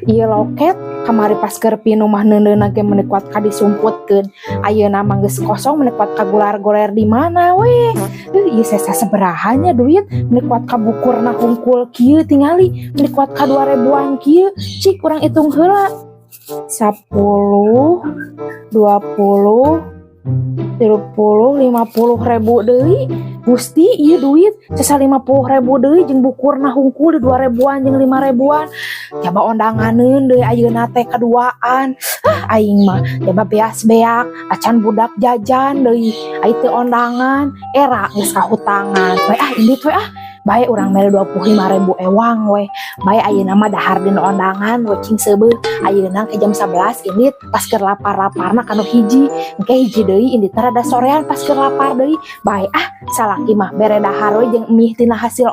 Iya loket kamari pas kerpinu mah neundeuna ge menekuat ka disumputkeun. Ayeuna mah geus kosong menekuat ka goler-goler di mana we. Ieu sesa sabaraha duit menekuat ka bukurna hungkul kieu tingali menekuat ka 2000-an kieu. Cik urang hitung heula. 10 20 30 50 ribu deui. Gusti ieu duit sesa 50 ribu deui jeung bukurna hungkul di 2000-an jeung 5 ribuan. Coba ondanganeun deui ayeuna teh kaduaan. Aing mah coba beas-beak acan budak jajan deui. Ai teu ondangan era geus kahutangan. We indit we bae urang mere 25.000 ewang we. Bae ayeuna mah dahar dina ondangan we cing seubeuh. Ayeuna ke jam 11 indit pas keur lapar-laparna kanu hiji. Engke hiji deui indit rada sorean pas keur lapar deui. Bae salaki mah bere dahar we jeung emih tina hasil